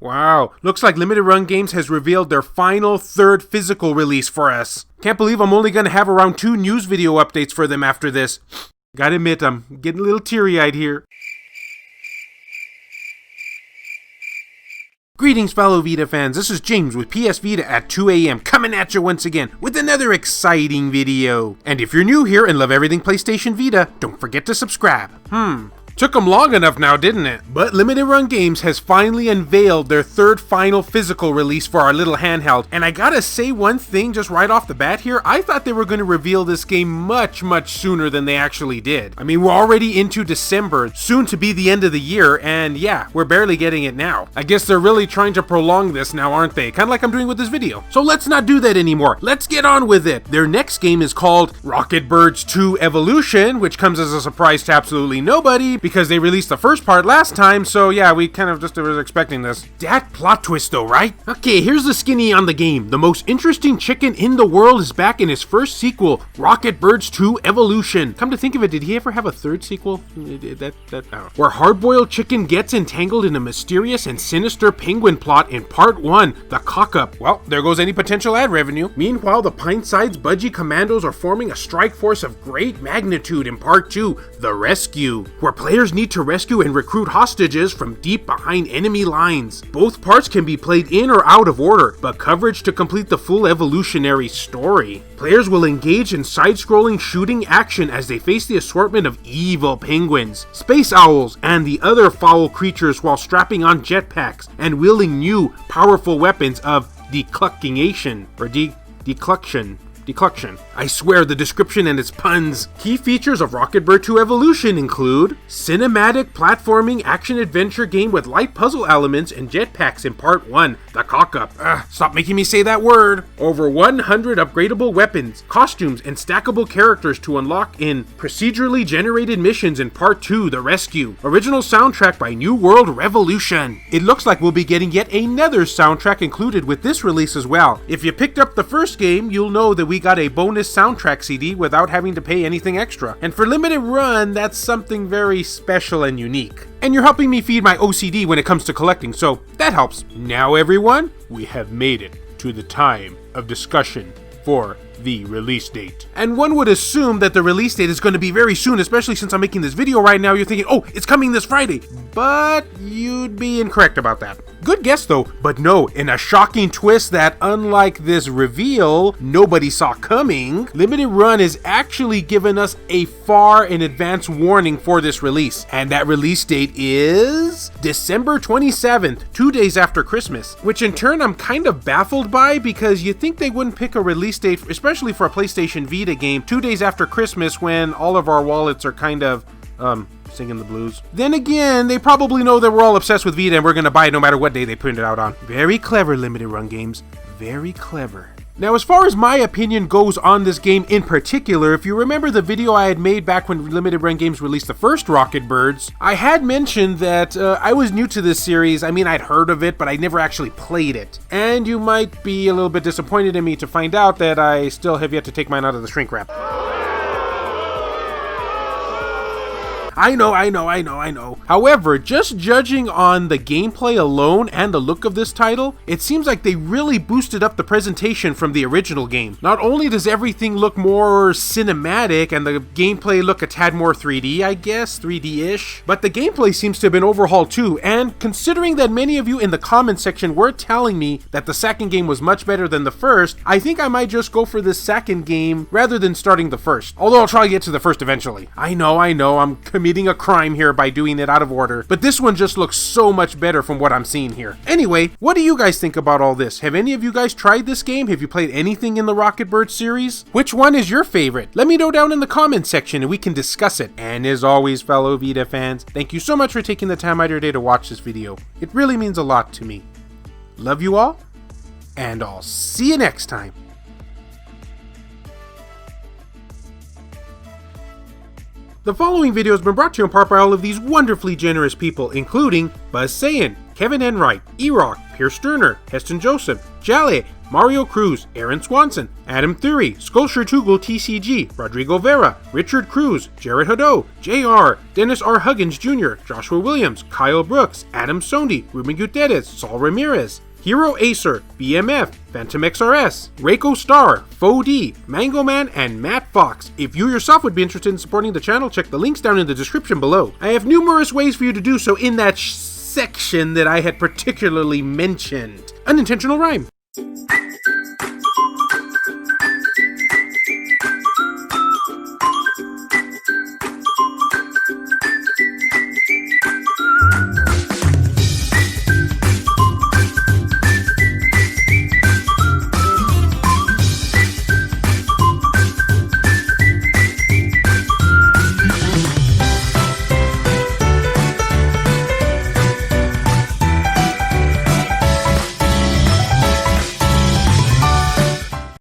Wow, looks like Limited Run Games has revealed their final third physical release for us. Can't believe I'm only gonna have around 2 news video updates for them after this. Gotta admit, I'm getting a little teary-eyed here. Greetings fellow Vita fans, this is James with PS Vita at 2 AM coming at you once again with another exciting video. And if you're new here and love everything PlayStation Vita, don't forget to subscribe. Took them long enough now, didn't it? But Limited Run Games has finally unveiled their third final physical release for our little handheld. And I gotta say one thing just right off the bat here, I thought they were going to reveal this game much sooner than they actually did. I mean, we're already into December, soon to be the end of the year, and yeah, we're barely getting it now. I guess they're really trying to prolong this now, aren't they? Kind of like I'm doing with this video. So let's not do that anymore. Let's get on with it. Their next game is called Rocketbird 2 Evolution, which comes as a surprise to absolutely nobody, because they released the first part last time, so yeah, we kind of just was expecting this. That plot twist though, right? Okay, here's the skinny on the game. The most interesting chicken in the world is back in his first sequel, Rocketbird 2 Evolution. Come to think of it, did he ever have a third sequel? Where hard-boiled chicken gets entangled in a mysterious and sinister penguin plot in part 1, the cock-up. Well, there goes any potential ad revenue. Meanwhile, the Pint-Side's Budgie Commandos are forming a strike force of great magnitude in part 2, the Rescue, where players need to rescue and recruit hostages from deep behind enemy lines. Both parts can be played in or out of order, but coverage to complete the full evolutionary story. Players will engage in side-scrolling shooting action as they face the assortment of evil penguins, space owls, and the other foul creatures while strapping on jetpacks and wielding new, powerful weapons of declucking or decluction. I swear the description and its puns. Key features of Rocketbird 2 Evolution include cinematic platforming action-adventure game with light puzzle elements and jetpacks in part 1, the cock-up. Stop making me say that word. Over 100 upgradable weapons, costumes, and stackable characters to unlock in procedurally generated missions in part 2, the Rescue. Original soundtrack by New World Revolution. It looks like we'll be getting yet another soundtrack included with this release as well. If you picked up the first game, you'll know that we got a bonus soundtrack CD without having to pay anything extra. And for Limited Run, that's something very special and unique. And you're helping me feed my OCD when it comes to collecting, so that helps. Now everyone, we have made it to the time of discussion for the release date. And one would assume that the release date is going to be very soon, especially since I'm making this video right now. You're thinking, oh, it's coming this Friday. But you'd be incorrect about that. Good guess though, but no, in a shocking twist that, unlike this reveal nobody saw coming, Limited Run is actually giving us a far in advance warning for this release. And that release date is December 27th, 2 days after Christmas, which in turn I'm kind of baffled by, because you think they wouldn't pick a release date, especially for a PlayStation Vita game, 2 days after Christmas when all of our wallets are kind of, singing the blues. Then again, they probably know that we're all obsessed with Vita and we're gonna buy it no matter what day they print it out on. Very clever, Limited Run Games. Very clever. Now, as far as my opinion goes on this game in particular, if you remember the video I had made back when Limited Run Games released the first Rocketbirds, I had mentioned that I was new to this series. I mean, I'd heard of it, but I never actually played it. And you might be a little bit disappointed in me to find out that I still have yet to take mine out of the shrink wrap. I know. However, just judging on the gameplay alone and the look of this title, it seems like they really boosted up the presentation from the original game. Not only does everything look more cinematic and the gameplay look a tad more 3D, I guess, 3D-ish, but the gameplay seems to have been overhauled too, and considering that many of you in the comment section were telling me that the second game was much better than the first, I think I might just go for this second game rather than starting the first. Although I'll try to get to the first eventually. I know, I'm committing a crime here by doing it out of order, but this one just looks so much better from what I'm seeing here. Anyway, what do you guys think about all this? Have any of you guys tried this game? Have you played anything in the Rocketbird series? Which one is your favorite? Let me know down in the comments section and we can discuss it. And as always, fellow Vita fans, thank you so much for taking the time out of your day to watch this video. It really means a lot to me. Love you all, and I'll see you next time. The following video has been brought to you in part by all of these wonderfully generous people, including Buzz Sayin, Kevin Enright, E-Rock, Pierce Sterner, Heston Joseph, Jale, Mario Cruz, Aaron Swanson, Adam Thury, Sculpture Tugel TCG, Rodrigo Vera, Richard Cruz, Jared Hadeau, JR, Dennis R. Huggins Jr., Joshua Williams, Kyle Brooks, Adam Sondi, Ruben Gutierrez, Saul Ramirez, Hero Acer, BMF, Phantom XRS, Reiko Star, FoD, Mango Man, and Matt Fox. If you yourself would be interested in supporting the channel, check the links down in the description below. I have numerous ways for you to do so in that section that I had particularly mentioned. Unintentional rhyme.